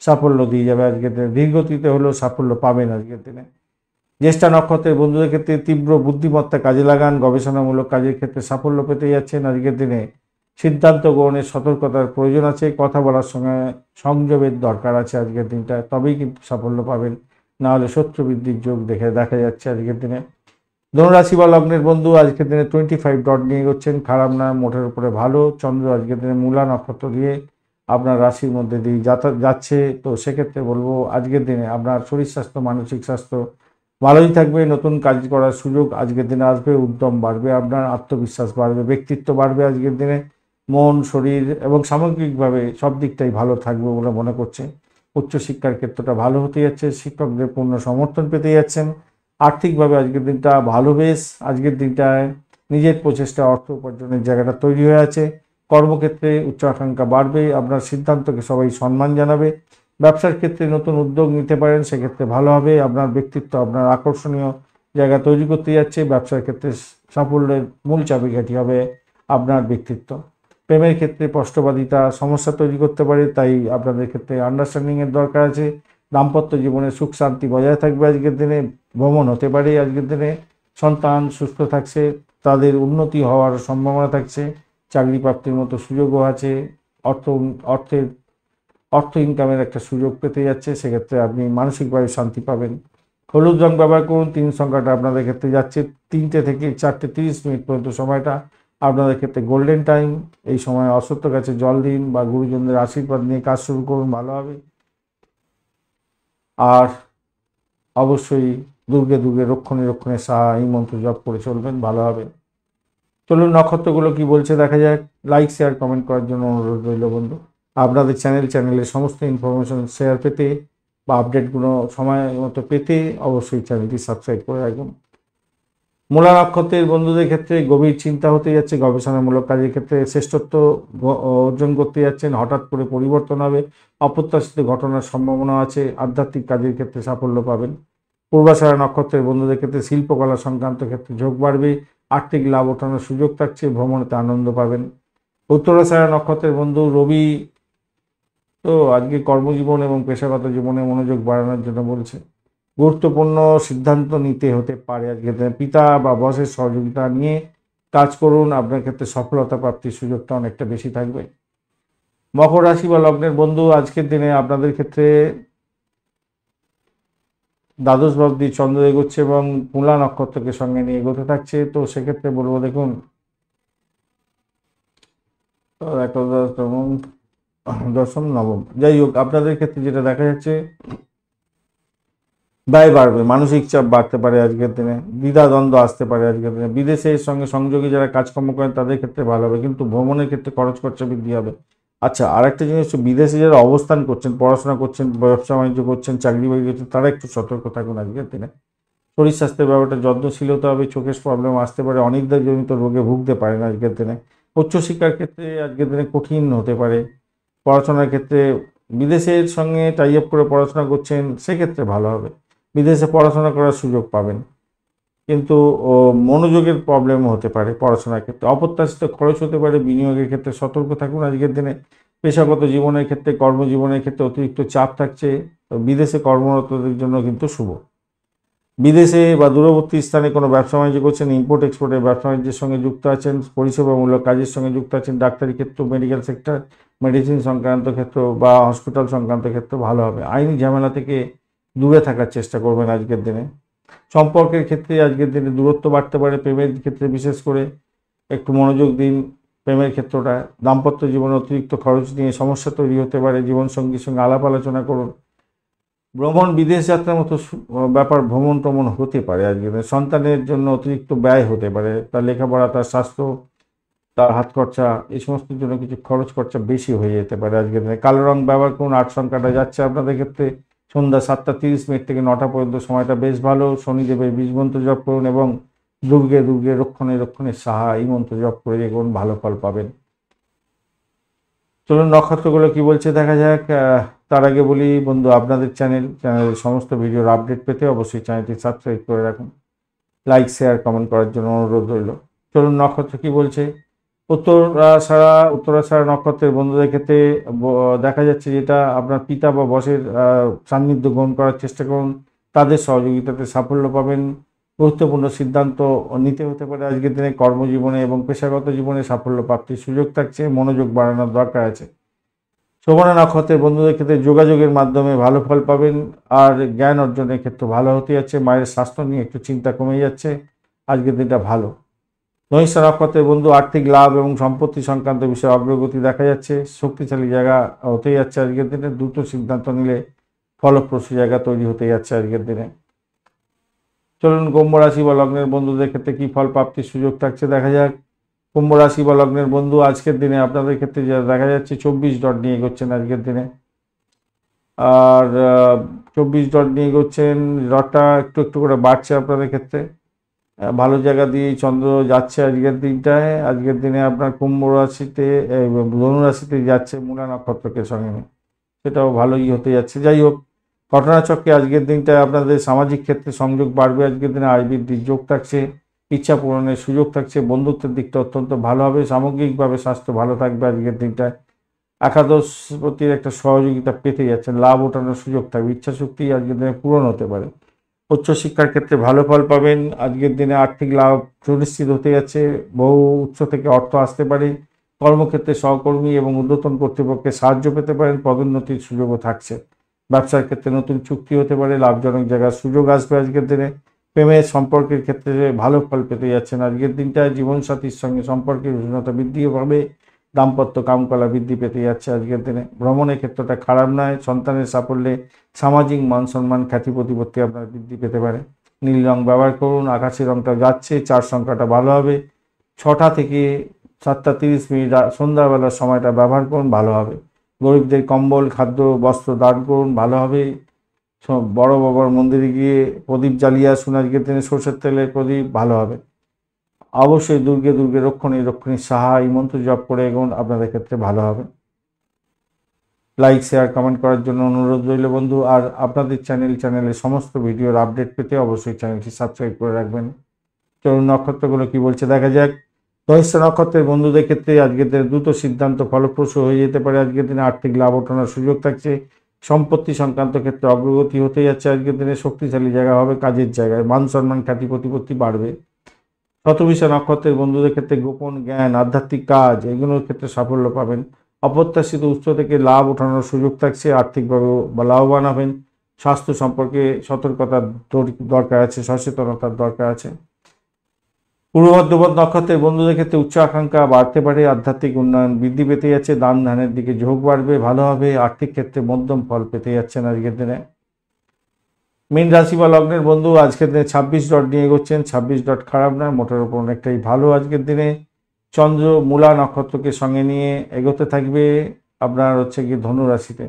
সাফল্য দিয়ে যাবে আজকের দিনে, ধীরগতিতে হলেও সাফল্য পাবেন আজকের দিনে। জ্যেষ্ঠা নক্ষত্রের বন্ধুদের ক্ষেত্রে তীব্র বুদ্ধিমত্তা কাজে লাগান, গবেষণামূলক কাজের ক্ষেত্রে সাফল্য পেতে যাচ্ছেন। আজকের দিনে সিদ্ধান্ত গ্রহণের সতর্কতার প্রয়োজন আছে, কথা বলার সময় সংযমের দরকার আছে আজকের দিনটা, তবেই কিন্তু সাফল্য পাবেন, না হলে শত্রু বৃদ্ধির যোগ দেখা যাচ্ছে আজকের দিনে। ধনুরাশি বা লগ্নের বন্ধু আজকের দিনে 25 ডট নিয়ে এগোচ্ছেন, খারাপ না, মোটের উপরে ভালো। চন্দ্র আজকের দিনে মূলা নক্ষত্র দিয়ে আপনার রাশির মধ্যে দিয়ে যাচ্ছে, তো সেক্ষেত্রে বলবো আজকের দিনে আপনার শরীর স্বাস্থ্য মানসিক স্বাস্থ্য ভালোই থাকবে। নতুন কাজ করার সুযোগ আজকের দিনে আসবে, উদ্যম বাড়বে, আপনার আত্মবিশ্বাস বাড়বে, ব্যক্তিত্ব বাড়বে আজকের দিনে। মন, শরীর এবং সামগ্রিকভাবে সব দিকটাই ভালো থাকবে বলে মনে করছে। উচ্চশিক্ষার ক্ষেত্রটা ভালো হতে যাচ্ছে, শিক্ষকদের পূর্ণ সমর্থন পেতে যাচ্ছেন। আর্থিকভাবে আজকের দিনটা ভালো বেশ। আজকের দিনটায় নিজের প্রচেষ্টা অর্থ উপার্জনের জায়গাটা তৈরি হয়ে আছে। কর্মক্ষেত্রে উচ্চ আকাঙ্ক্ষা বাড়বে, আপনার সিদ্ধান্তকে সবাই সম্মান জানাবে। ব্যবসার ক্ষেত্রে নতুন উদ্যোগ নিতে পারেন, সেক্ষেত্রে ভালো হবে। আপনার ব্যক্তিত্ব আপনার আকর্ষণীয় জায়গা তৈরি করতে যাচ্ছে। ব্যবসার ক্ষেত্রে সাফল্যের মূল চাবিকাঠি হবে আপনার ব্যক্তিত্ব। প্রেমের ক্ষেত্রে স্পষ্টবাদিতা সমস্যা তৈরি করতে পারে, তাই আপনাদের ক্ষেত্রে আন্ডারস্ট্যান্ডিংয়ের দরকার আছে। দাম্পত্য জীবনে সুখ শান্তি বজায় থাকবে আজকের দিনে। ভ্রমণ হতে পারে আজকের দিনে। সন্তান সুস্থ থাকছে, তাদের উন্নতি হওয়ার সম্ভাবনা থাকছে। চাকরি প্রাপ্তির মতো সুযোগও আছে। অর্থের অর্থ ইনকামের একটা সুযোগ পেতে যাচ্ছে, সেক্ষেত্রে আপনি মানসিকভাবে শান্তি পাবেন। হলুদ রং ব্যবহার করুন, 3 সংখ্যাটা আপনাদের ক্ষেত্রে যাচ্ছে। 3টে থেকে 4:30 পর্যন্ত সময়টা আপনাদের ক্ষেত্রে গোল্ডেন টাইম। এই সময় অশ্বত্থ গাছে জল দিন বা গুরুজনদের আশীর্বাদ নিয়ে কাজ শুরু করুন, ভালো হবে। আর অবশ্যই দুর্গে দুর্গে রক্ষণে রক্ষণে সাহা এই মন্ত্র জপ করে চলবেন, ভালো হবে। চলুন নক্ষত্রগুলো কি বলছে দেখা যাক। লাইক শেয়ার কমেন্ট করার জন্য অনুরোধ রইল বন্ধু। আপনাদের চ্যানেলের সমস্ত ইনফরমেশন শেয়ার পেতে বা আপডেটগুলো সময় মতো পেতে অবশ্যই চ্যানেলটি সাবস্ক্রাইব করে রাখুন। মূলা নক্ষত্রের বন্ধুদের ক্ষেত্রে গভীর চিন্তা হতে যাচ্ছে, গবেষণামূলক কাজের ক্ষেত্রে শ্রেষ্ঠত্ব অর্জন করতে যাচ্ছেন। হঠাৎ করে পরিবর্তন হবে, অপ্রত্যাশিত ঘটনার সম্ভাবনা আছে। আধ্যাত্মিক কাজের ক্ষেত্রে সাফল্য পাবেন। পূর্বাষাঢ়া নক্ষত্রের বন্ধুদের ক্ষেত্রে শিল্পকলা সংক্রান্ত ক্ষেত্রে ঝোঁক বাড়বে, আর্থিক লাভ ওঠানোর সুযোগ থাকছে, ভ্রমণেতে আনন্দ পাবেন। উত্তরাষাঢ়া নক্ষত্রের বন্ধু রবি তো আজকে কর্মজীবন এবং পেশাগত জীবনে মনোযোগ বাড়ানোর জন্য বলছে। গুরুত্বপূর্ণ সিদ্ধান্ত নিতে হতে পারে আজকে পিতা বা বসের সহযোগিতা নিয়ে কাজ করুন, আপনার ক্ষেত্রে সফলতা প্রাপ্তির সুযোগটা অনেকটা বেশি থাকবে। মকর রাশি বা লগ্নের বন্ধু আজকের দিনে আপনাদের ক্ষেত্রে দ্বাদশ ভাবটি চন্দ্র এগোচ্ছে এবং মূলা নক্ষত্রকে সঙ্গে নিয়ে এগোতে থাকছে, তো সেক্ষেত্রে বলবো দেখুন দশম নবম, যাই হোক আপনাদের ক্ষেত্রে যেটা দেখা যাচ্ছে ব্যয় বাড়বে, মানসিক চাপ বাড়তে পারে আজকের দিনে, দ্বিধাদ্বন্দ্ব আসতে পারে আজকের দিনে। বিদেশের সঙ্গে সংযোগী যারা কাজকর্ম করেন তাদের ক্ষেত্রে ভালো হবে, কিন্তু ভ্রমণের ক্ষেত্রে খরচ খরচা বৃদ্ধি হবে। আচ্ছা, আরেকটা জিনিস হচ্ছে বিদেশে যারা অবস্থান করছেন, পড়াশোনা করছেন, ব্যবসা বাণিজ্য করছেন, চাকরি বাকরি করছেন, তারা একটু সতর্ক থাকুন আজকের দিনে। শরীর স্বাস্থ্যের ব্যাপারটা যত্নশীল হতে হবে, চোখের প্রবলেম আসতে পারে, অনিদ্রাজনিত রোগে ভুগতে পারেন আজকের দিনে। উচ্চশিক্ষার ক্ষেত্রে আজকের দিনে কঠিন হতে পারে। পড়াশোনার ক্ষেত্রে বিদেশের সঙ্গে টাই আপ করে পড়াশোনা করছেন, সেক্ষেত্রে ভালো হবে, বিদেশে পড়াশোনা করার সুযোগ পাবেন, কিন্তু মনোযোগের প্রবলেমও হতে পারে পড়াশোনার ক্ষেত্রে। অপ্রত্যাশিত খরচ হতে পারে, বিনিয়োগের ক্ষেত্রে সতর্ক থাকুন আজকের দিনে। পেশাগত জীবনের ক্ষেত্রে কর্মজীবনের ক্ষেত্রে অতিরিক্ত চাপ থাকছে, বিদেশে কর্মরতদের জন্য কিন্তু শুভ। বিদেশে বা দূরবর্তী স্থানে কোনো ব্যবসা বাণিজ্য করছেন, ইম্পোর্ট এক্সপোর্টের ব্যবসা বাণিজ্যের সঙ্গে যুক্ত আছেন, পরিষেবামূলক কাজের সঙ্গে যুক্ত আছেন, ডাক্তারি ক্ষেত্র, মেডিকেল সেক্টর, মেডিসিন সংক্রান্ত ক্ষেত্র বা হসপিটাল সংক্রান্ত ক্ষেত্র ভালো হবে। আইনি ঝামেলা থেকে দূরে থাকার চেষ্টা করবেন আজকের দিনে। সম্পর্কের ক্ষেত্রে আজকের দিনে দূরত্ব বাড়তে পারে, প্রেমের ক্ষেত্রে বিশেষ করে একটু মনোযোগ দিন প্রেমের ক্ষেত্রটা। দাম্পত্য জীবনে অতিরিক্ত খরচ নিয়ে সমস্যা তৈরি হতে পারে, জীবনসঙ্গীর সঙ্গে আলাপ আলোচনা করুন। ভ্রমণ, বিদেশ যাত্রার মতো ব্যাপার ভ্রমণ টমন হতে পারে আজকের দিনে। সন্তানের জন্য অতিরিক্ত ব্যয় হতে পারে, তার লেখাপড়া, তার স্বাস্থ্য, তার হাত খরচা, এই সমস্তের জন্য কিছু খরচ খরচা বেশি হয়ে যেতে পারে আজকের দিনে। কালো রং ব্যবহার করুন, 8 সংখ্যাটা যাচ্ছে আপনাদের ক্ষেত্রে। সন্ধ্যা 7:30 থেকে 9টা পর্যন্ত সময়টা বেশ ভালো। শনিদেবের বীজ মন্ত্র জপ করুন এবং দুর্গে দুর্গে রক্ষণে রক্ষণে সাহা এই মন্ত্র জপ করে দেখুন, ভালো ফল পাবেন। চলুন নক্ষত্রগুলো কি বলছে দেখা যাক। তার আগে বলি বন্ধু, আপনাদের চ্যানেলের সমস্ত ভিডিওর আপডেট পেতে অবশ্যই চ্যানেলটি সাবস্ক্রাইব করে রাখুন। লাইক শেয়ার কমেন্ট করার জন্য অনুরোধ রইল। চলুন নক্ষত্র কি বলছে। উত্তরাষাঢ়া নক্ষত্রের বন্ধুদের ক্ষেত্রে দেখা যাচ্ছে যেটা আপনার পিতা বা বসের সান্নিধ্য গ্রহণ করার চেষ্টা করুন, তাদের সহযোগিতাতে সাফল্য পাবেন। গুরুত্বপূর্ণ সিদ্ধান্ত নিতে হতে পারে আজকের দিনে। কর্মজীবনে এবং পেশাগত জীবনে সাফল্য প্রাপ্তির সুযোগ থাকছে, মনোযোগ বাড়ানোর দরকার আছে। শোভনা নক্ষত্রের বন্ধুদের ক্ষেত্রে যোগাযোগের মাধ্যমে ভালো ফল পাবেন, আর জ্ঞান অর্জনের ক্ষেত্রে ভালো হতে যাচ্ছে। মায়ের স্বাস্থ্য নিয়ে একটু চিন্তা কমে যাচ্ছে, আজকের দিনটা ভালো। ধনিষ্ঠা নক্ষত্রের বন্ধু আর্থিক লাভ এবং সম্পত্তি সংক্রান্ত বিষয়ে অগ্রগতি দেখা যাচ্ছে, শক্তিশালী জায়গা হতে যাচ্ছে আজকের দিনে। দ্রুত সিদ্ধান্ত নিলে ফলপ্রসূ জায়গা তৈরি হতে যাচ্ছে আজকের দিনে। চলুন কুম্ভ রাশি বা লগ্নের বন্ধুদের ক্ষেত্রে কি ফল প্রাপ্তির সুযোগ থাকছে দেখা যাক। কুম্ভ রাশি বা লগ্নের বন্ধু আজকের দিনে আপনাদের ক্ষেত্রে যা দেখা যাচ্ছে 24 ডট নিয়ে এগোচ্ছেন আজকের দিনে। আর 24 ডট নিয়ে এগোচ্ছেন, ডটটা একটু একটু করে বাড়ছে আপনাদের ক্ষেত্রে। ভালো জায়গা দিয়েই চন্দ্র যাচ্ছে আজকের দিনটায়। আজকের দিনে আপনার কুম্ভ রাশিতে ধনু রাশিতে যাচ্ছে মূলা নক্ষত্রকে সঙ্গে নিয়ে, সেটাও ভালোই হতে যাচ্ছে। যাই হোক, ঘটনাচক্রে আজকের দিনটায় আপনাদের সামাজিক ক্ষেত্রে সংযোগ বাড়বে। আজকের দিনে আয় বৃদ্ধির যোগ থাকছে, ইচ্ছা পূরণের সুযোগ থাকছে, বন্ধুত্বের দিকটা অত্যন্ত ভালো হবে। সামগ্রিকভাবে স্বাস্থ্য ভালো থাকবে আজকের দিনটায়। একাদশপতির একটা সহযোগিতা পেতে যাচ্ছেন, লাভ ওঠানোর সুযোগ থাকবে, ইচ্ছা শক্তি আজকের দিনে পূরণ হতে পারে। উচ্চশিক্ষার ক্ষেত্রে ভালো ফল পাবেন আজকের দিনে। আর্থিক লাভ সুনিশ্চিত হতে যাচ্ছে, বহু উৎস থেকে অর্থ আসতে পারে। কর্মক্ষেত্রে সহকর্মী এবং ঊর্ধ্বতন কর্তৃপক্ষের সাহায্য পেতে পারেন, পদোন্নতির সুযোগও থাকছে। ব্যবসার ক্ষেত্রে নতুন চুক্তি হতে পারে, লাভজনক জায়গার সুযোগ আসবে আজকের দিনে। প্রেমের সম্পর্কের ক্ষেত্রে ভালো ফল পেতে যাচ্ছেন আজকের দিনটায়। জীবনসাথীর সঙ্গে সম্পর্কের উষ্ণতা বৃদ্ধি পাবে, দাম্পত্য কামকলা বৃদ্ধি পেতে যাচ্ছে আজকের দিনে। ভ্রমণের ক্ষেত্রটা খারাপ নয়, সন্তানের সাফল্যে সামাজিক মান সম্মান খ্যাতি প্রতিপত্তি আপনার বৃদ্ধি পেতে পারে। নীল রং ব্যবহার করুন, আকাশি রংটা যাচ্ছে, 4 সংখ্যাটা ভালো হবে। 6টা থেকে 7:30 সন্ধ্যাবেলার সময়টা ব্যবহার করুন, ভালো হবে। গরিবদের কম্বল খাদ্য বস্ত্র দান করুন, ভালো হবে। বড় বাবার মন্দিরে গিয়ে প্রদীপ জ্বালিয়ে আসুন আজকের দিনে, সরষের তেলের প্রদীপ, ভালো হবে। অবশ্যই দুর্গে দুর্গে রক্ষণী রক্ষণী সাহা এই মন্ত্র জপ করে এগোন, আপনাদের ক্ষেত্রে ভালো হবে। লাইক শেয়ার কমেন্ট করার জন্য অনুরোধ রইল বন্ধু। আর আপনাদের চ্যানেলের সমস্ত ভিডিওর আপডেট পেতে অবশ্যই চ্যানেলটি সাবস্ক্রাইব করে রাখবেন। চলুন নক্ষত্রগুলো কি বলছে দেখা যাক। ধনিষ্ঠা নক্ষত্রের বন্ধুদের ক্ষেত্রে আজকের দিনে দ্রুত সিদ্ধান্ত ফলপ্রসূ হয়ে যেতে পারে। আজকের দিনে আর্থিক লাভ ওঠানোর সুযোগ থাকছে, সম্পত্তি সংক্রান্ত ক্ষেত্রে অগ্রগতি হতে যাচ্ছে আজকের দিনে। শক্তিশালী জায়গা হবে, কাজের জায়গায় মান সম্মান খ্যাতি প্রতিপত্তি বাড়বে। শতভিষা নক্ষত্রের বন্ধুদের ক্ষেত্রে গোপন জ্ঞান আধ্যাত্মিক কাজ এগুলোর ক্ষেত্রে সাফল্য পাবেন। অপ্রত্যাশিত উৎস থেকে লাভ ওঠানোর সুযোগ থাকছে, আর্থিকভাবে লাভবান হবেন। স্বাস্থ্য সম্পর্কে সতর্কতার দরকার আছে, সচেতনতার দরকার আছে। পূর্ব ভাদ্রপদ নক্ষত্রের বন্ধুদের ক্ষেত্রে উচ্চ আকাঙ্ক্ষা বাড়তে পারে, আধ্যাত্মিক উন্নয়ন বৃদ্ধি পেতে যাচ্ছে, দান ধ্যানের দিকে ঝোঁক বাড়বে, ভালো হবে। আর্থিক ক্ষেত্রে মধ্যম ফল পেতে যাচ্ছেন আজকের দিনে। মীন রাশি বা লগ্নের বন্ধু আজকের দিনে 26 ডট নিয়ে এগোচ্ছেন। 26 ডট খারাপ নয়, মোটের ওপর অনেকটাই ভালো আজকের দিনে। চন্দ্র মূলা নক্ষত্রকে সঙ্গে নিয়ে এগোতে থাকবে আপনার হচ্ছে কি ধনু রাশিতে,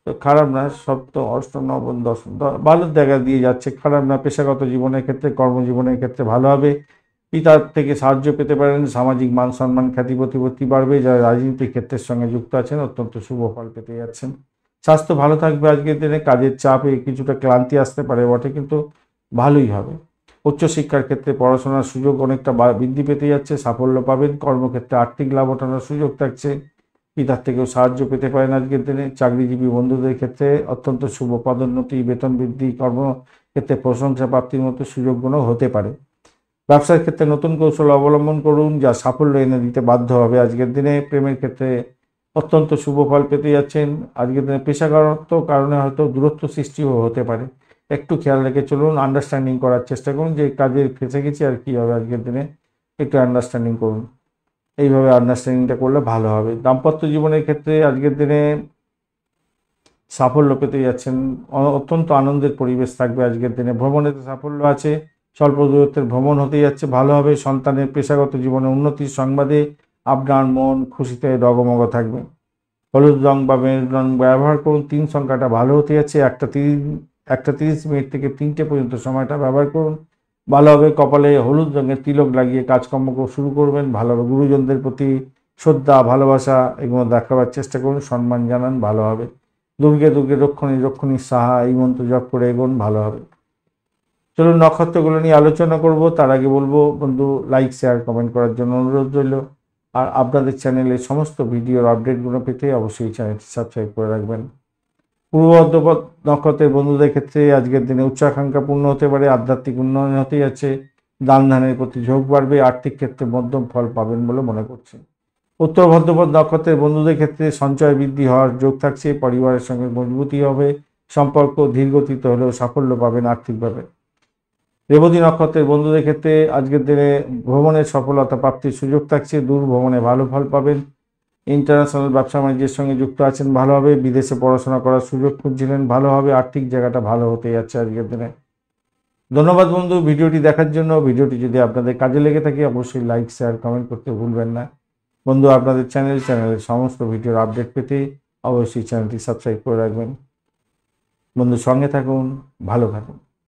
তো খারাপ না। সপ্তম অষ্টম নবম দশম ভালো জায়গা দিয়ে যাচ্ছে, খারাপ না। পেশাগত জীবনের ক্ষেত্রে কর্মজীবনের ক্ষেত্রে ভালো হবে। পিতার থেকে সাহায্য পেতে পারেন, সামাজিক মান সম্মান খ্যাতি প্রতিপত্তি বাড়বে। যারা রাজনীতিক ক্ষেত্রের সঙ্গে যুক্ত আছেন অত্যন্ত শুভ ফল পেতে যাচ্ছেন। স্বাস্থ্য ভালো থাকবে আজকের দিনে। কাজের চাপে কিছুটা ক্লান্তি আসতে পারে বটে, কিন্তু ভালোই হবে। উচ্চশিক্ষার ক্ষেত্রে পড়াশোনার সুযোগ অনেকটা বৃদ্ধি পেতে যাচ্ছে, সাফল্য পাবেন। কর্মক্ষেত্রে আর্থিক লাভ ওঠানোর সুযোগ থাকছে, পিতার থেকেও সাহায্য পেতে পারেন আজকের দিনে। চাকরিজীবী বন্ধুদের ক্ষেত্রে অত্যন্ত শুভ, পদোন্নতি বেতন বৃদ্ধি কর্মক্ষেত্রে প্রশংসা প্রাপ্তির মতো সুযোগগুলো হতে পারে। ব্যবসার ক্ষেত্রে নতুন কৌশল অবলম্বন করুন, যা সাফল্য এনে দিতে বাধ্য হবে আজকের দিনে। প্রেমের ক্ষেত্রে অত্যন্ত শুভ ফল পেতে যাচ্ছেন আজকের দিনে। পেশাগত কারণে হয়তো দূরত্ব সৃষ্টিও হতে পারে, একটু খেয়াল রেখে চলুন। আন্ডারস্ট্যান্ডিং করার চেষ্টা করুন যে কাজে ফেঁসে গেছি আর কী হবে আজকের দিনে, একটু আন্ডারস্ট্যান্ডিং করুন। এইভাবে আন্ডারস্ট্যান্ডিংটা করলে ভালো হবে। দাম্পত্য জীবনের ক্ষেত্রে আজকের দিনে সাফল্য পেতে যাচ্ছেন, অত্যন্ত আনন্দের পরিবেশ থাকবে আজকের দিনে। ভ্রমণেতে সাফল্য আছে, স্বল্প দূরত্বের ভ্রমণ হতে যাচ্ছে, ভালো হবে। সন্তানের পেশাগত জীবনে উন্নতির সংবাদে আপনার মন খুশিতে ডগমগ থাকবে। হলুদ রং বা মেরুন রং ব্যবহার করুন, 3 সংখ্যাটা ভালো হতে যাচ্ছে। 1:30 থেকে 3টে পর্যন্ত সময়টা ব্যবহার করুন, ভালো হবে। কপালে হলুদ রঙের তিলক লাগিয়ে কাজকর্ম শুরু করবেন, ভালো হবে। গুরুজনদের প্রতি শ্রদ্ধা ভালোবাসা এগুলো দেখাবার চেষ্টা করুন, সম্মান জানান, ভালো হবে। দুর্গে দুর্গে রক্ষণী রক্ষণী সাহা এই মন্ত্র জপ করে এগোন, ভালো হবে। চলুন নক্ষত্রগুলো নিয়ে আলোচনা করব। তার আগে বলবো বন্ধু লাইক শেয়ার কমেন্ট করার জন্য অনুরোধ রইল। আর আপনাদের চ্যানেলে সমস্ত ভিডিওর আপডেটগুলো পেতে অবশ্যই চ্যানেলটি সাবস্ক্রাইব করে রাখবেন। পূর্ব ভাদ্রপদ নক্ষত্রের বন্ধুদের ক্ষেত্রে আজকের দিনে উচ্চাকাঙ্ক্ষা পূর্ণ হতে পারে, আধ্যাত্মিক উন্নয়ন হতে যাচ্ছে, দান ধ্যানের প্রতি ঝোঁক বাড়বে, আর্থিক ক্ষেত্রে মধ্যম ফল পাবেন বলে মনে করছে। উত্তর ভাদ্রপদ নক্ষত্রের বন্ধুদের ক্ষেত্রে সঞ্চয় বৃদ্ধি হওয়ার যোগ থাকছে, পরিবারের সঙ্গে মজবুতি হবে, সম্পর্ক ধীরগতিতে হলেও সাফল্য পাবেন আর্থিকভাবে। রেবতী নক্ষত্রের বন্ধুদের ক্ষেত্রে আজকের দিনে ভ্রমণের সফলতা প্রাপ্তির সুযোগ থাকছে, দূর ভ্রমণে ভালো ফল পাবেন। ইন্টারন্যাশনাল ব্যবসা বাণিজ্যের সঙ্গে যুক্ত আছেন, ভালো হবে। বিদেশে পড়াশোনা করার সুযোগ খুঁজছিলেন, ভালো হবে। আর্থিক জায়গাটা ভালো হতে যাচ্ছে আজকের দিনে। ধন্যবাদ বন্ধু ভিডিওটি দেখার জন্য। ভিডিওটি যদি আপনাদের কাজে লেগে থাকে অবশ্যই লাইক শেয়ার কমেন্ট করতে ভুলবেন না। বন্ধু আপনাদের চ্যানেলের সমস্ত ভিডিওর আপডেট পেতে অবশ্যই চ্যানেলটি সাবস্ক্রাইব করে রাখবেন। বন্ধু সঙ্গে থাকুন, ভালো থাকুন।